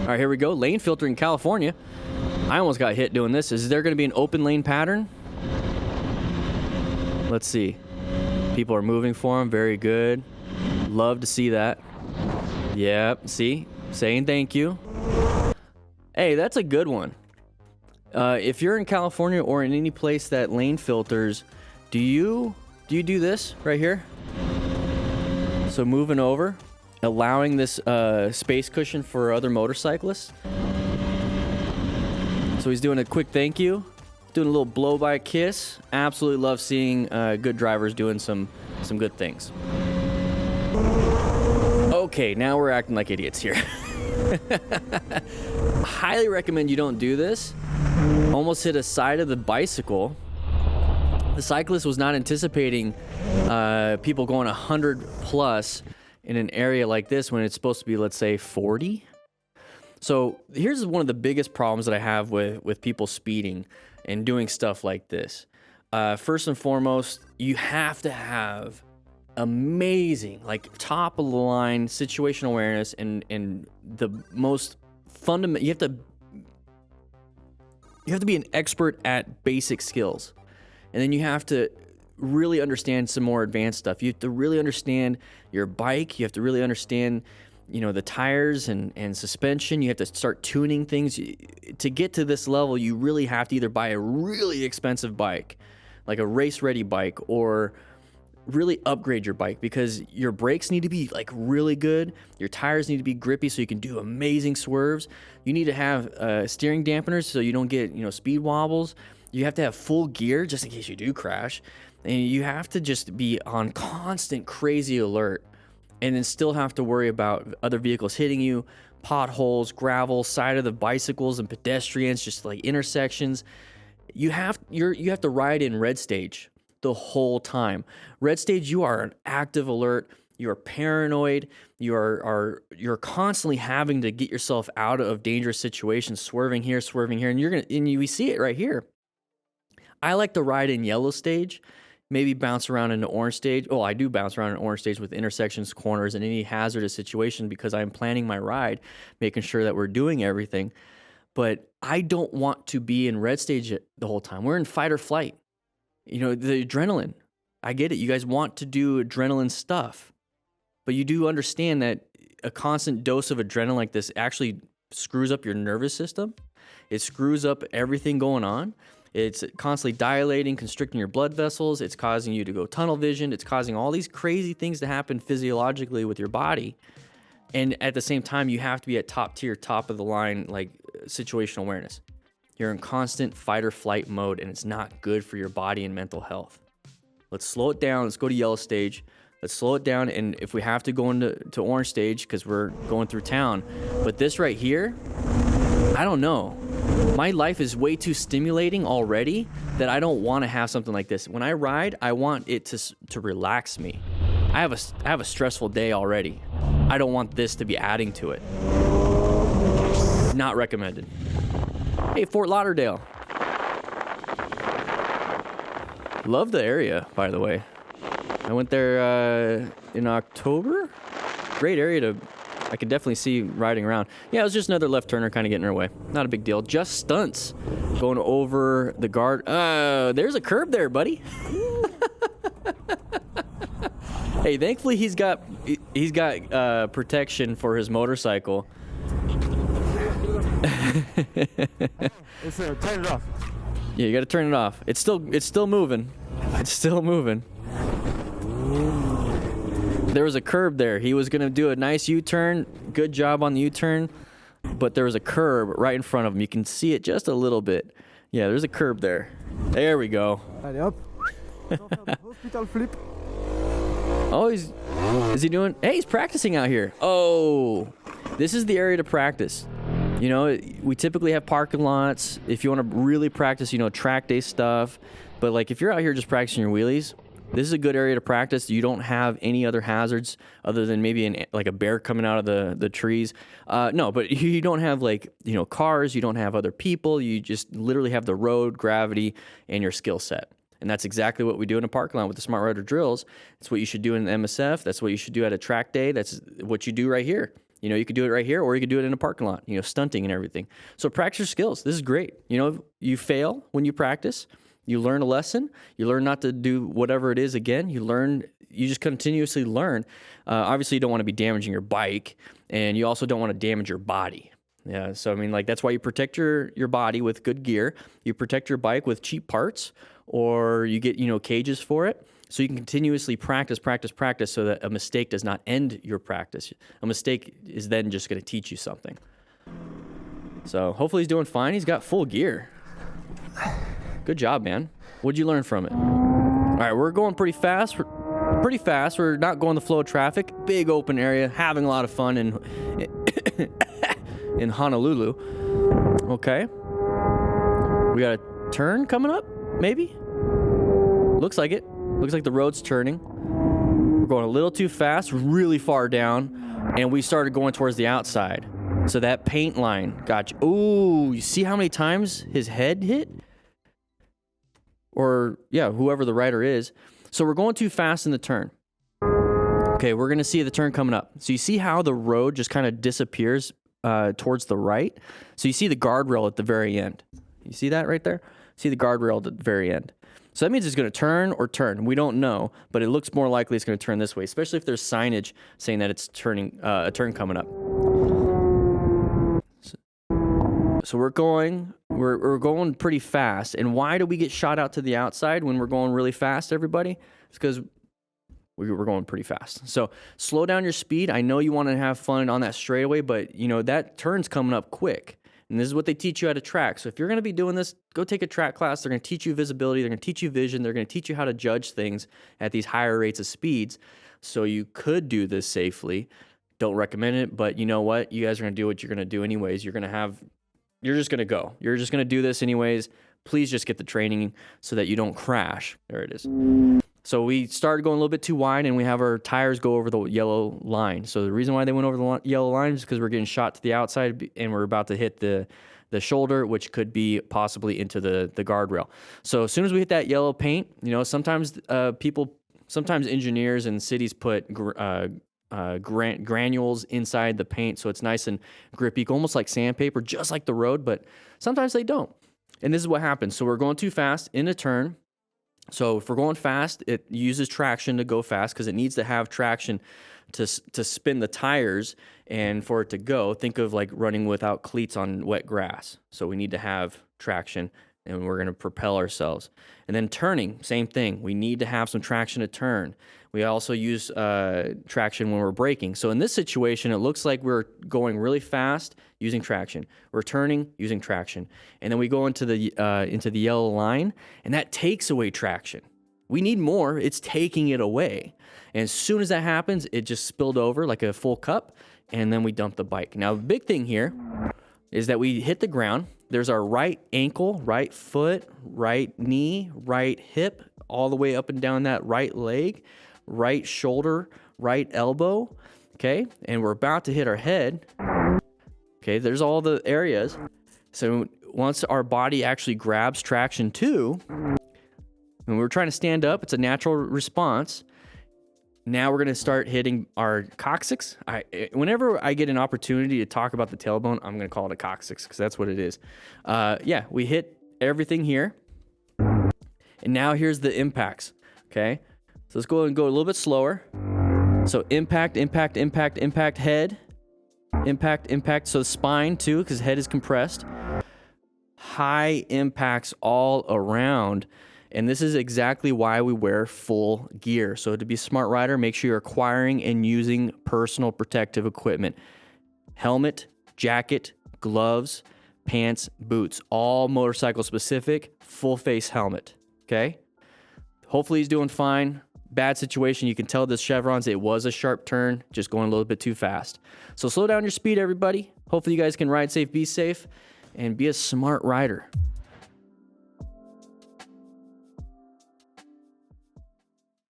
All right, here we go. Lane filter in California. I almost got hit doing this. Is there going to be an open lane pattern? Let's see. People are moving for him. Very good. Love to see that. Yep. See? Saying thank you. Hey, that's a good one. If you're in California or in any place that lane filters, do you do this right here? So moving over, allowing this space cushion for other motorcyclists. So he's doing a quick thank you, doing a little blow-by kiss. Absolutely love seeing good drivers doing some good things. Okay, now we're acting like idiots here. Highly recommend you don't do this. Almost hit a side of the bicycle. The cyclist was not anticipating people going 100 plus in an area like this when it's supposed to be, let's say, 40. So here's one of the biggest problems that I have with people speeding and doing stuff like this. First and foremost, you have to have amazing, like top of the line situational awareness and the most fundamental. You have to be an expert at basic skills, and then you have to really understand some more advanced stuff. You have to really understand your bike. You have to really understand, the tires and suspension. You have to start tuning things. To get to this level, you really have to either buy a really expensive bike, like a race-ready bike, or really upgrade your bike, because your brakes need to be like really good. Your tires need to be grippy so you can do amazing swerves. You need to have steering dampeners so you don't get, speed wobbles. You have to have full gear just in case you do crash. And you have to just be on constant crazy alert, and then still have to worry about other vehicles hitting you, potholes, gravel, side of the bicycles and pedestrians, just like intersections. You have to ride in red stage the whole time. Red stage, you are an active alert. You're paranoid. You're constantly having to get yourself out of dangerous situations, swerving here, and we see it right here. I like to ride in yellow stage, maybe bounce around into orange stage. Oh, I do bounce around in orange stage with intersections, corners, and any hazardous situation, because I'm planning my ride, making sure that we're doing everything. But I don't want to be in red stage the whole time. We're in fight or flight. The adrenaline. I get it. You guys want to do adrenaline stuff, but you do understand that a constant dose of adrenaline like this actually screws up your nervous system. It screws up everything going on. It's constantly dilating, constricting your blood vessels. It's causing you to go tunnel vision. It's causing all these crazy things to happen physiologically with your body. And at the same time, you have to be at top tier, top of the line, like situational awareness. You're in constant fight or flight mode, and it's not good for your body and mental health. Let's slow it down. Let's go to yellow stage. Let's slow it down. And if we have to go into orange stage, because we're going through town. But this right here, I don't know. My life is way too stimulating already that I don't want to have something like this. When I ride, I want it to relax me. I have a stressful day already. I don't want this to be adding to it. Not recommended. Hey, Fort Lauderdale. Love the area, by the way. I went there in October. Great area I could definitely see riding around. Yeah, it was just another left turner kind of getting in our way. Not a big deal. Just stunts going over the guard. There's a curb there, buddy. Hey, thankfully he's got protection for his motorcycle. Turn it off. Yeah, you got to turn it off. It's still moving. It's still moving. There was a curb there. He was going to do a nice U-turn. Good job on the U-turn. But there was a curb right in front of him. You can see it just a little bit. Yeah, there's a curb there. There we go. Allez hop. Hospital flip. Oh, is he doing? Hey, he's practicing out here. Oh, this is the area to practice. We typically have parking lots. If you want to really practice, track day stuff. But like if you're out here just practicing your wheelies, this is a good area to practice. You don't have any other hazards other than maybe like a bear coming out of the trees. No, but you don't have cars. You don't have other people. You just literally have the road, gravity, and your skill set. And that's exactly what we do in a parking lot with the Smart Rider drills. It's what you should do in the MSF. That's what you should do at a track day. That's what you do right here. You know, you could do it right here, or you could do it in a parking lot, you know, stunting and everything. So practice your skills. This is great. You know, you fail when you practice. You learn a lesson. You learn not to do whatever it is again. You just continuously learn. Obviously, you don't want to be damaging your bike, and you also don't want to damage your body. Yeah, so I mean, like, that's why you protect your body with good gear. You protect your bike with cheap parts, or you get, you know, cages for it. So you can continuously practice so that a mistake does not end your practice. A mistake is then just going to teach you something. So hopefully he's doing fine. He's got full gear. Good job, man. What'd you learn from it? All right, we're going pretty fast. We're not going the flow of traffic. Big open area, having a lot of fun in Honolulu. Okay. We got a turn coming up, maybe? Looks like it. Looks like the road's turning. We're going a little too fast, really far down, and we started going towards the outside. So that paint line got you. Ooh, you see how many times his head hit? Or, yeah, whoever the rider is. So we're going too fast in the turn. Okay, we're going to see the turn coming up. So you see how the road just kind of disappears towards the right? So you see the guardrail at the very end. You see that right there? See the guardrail at the very end. So that means it's going to turn or turn. We don't know, but it looks more likely it's going to turn this way, especially if there's signage saying that it's turning a turn coming up. So we're going pretty fast. And why do we get shot out to the outside when we're going really fast, everybody? It's because we're going pretty fast. So slow down your speed. I know you want to have fun on that straightaway, but you know that turn's coming up quick. And this is what they teach you at a track. So if you're going to be doing this, go take a track class. They're going to teach you visibility. They're going to teach you vision. They're going to teach you how to judge things at these higher rates of speeds. So you could do this safely. Don't recommend it, but you know what? You guys are going to do what you're going to do anyways. You're just going to go. You're just going to do this anyways. Please just get the training so that you don't crash. There it is. So we started going a little bit too wide, and we have our tires go over the yellow line. So the reason why they went over the yellow line is because we're getting shot to the outside, and we're about to hit the shoulder, which could be possibly into the guardrail. So as soon as we hit that yellow paint, you know, sometimes engineers and cities put granules inside the paint, so it's nice and grippy, almost like sandpaper, just like the road, but sometimes they don't. And this is what happens. So we're going too fast in a turn. So if we're going fast, it uses traction to go fast because it needs to have traction to spin the tires and for it to go. Think of like running without cleats on wet grass. So we need to have traction, and we're going to propel ourselves. And then turning, same thing. We need to have some traction to turn. We also use traction when we're braking. So in this situation, it looks like we're going really fast using traction. We're turning using traction. And then we go into the yellow line, and that takes away traction. We need more. It's taking it away. And as soon as that happens, it just spilled over like a full cup, and then we dump the bike. Now, the big thing here is that we hit the ground. There's our right ankle, right foot, right knee, right hip, all the way up and down that right leg, right shoulder, right elbow, okay? And we're about to hit our head. Okay, there's all the areas. So once our body actually grabs traction too, when we're trying to stand up, it's a natural response. Now we're going to start hitting our coccyx. Whenever I get an opportunity to talk about the tailbone, I'm going to call it a coccyx because that's what it is. Yeah, we hit everything here. And now here's the impacts, okay? So let's go and go a little bit slower. So impact, impact, impact, impact, head. Impact, impact. So the spine too, because head is compressed. High impacts all around. And this is exactly why we wear full gear. So to be a smart rider, make sure you're acquiring and using personal protective equipment. Helmet, jacket, gloves, pants, boots, all motorcycle specific, full face helmet, okay? Hopefully he's doing fine. Bad situation, you can tell this chevrons, it was a sharp turn, just going a little bit too fast. So slow down your speed, everybody. Hopefully you guys can ride safe, be safe, and be a smart rider.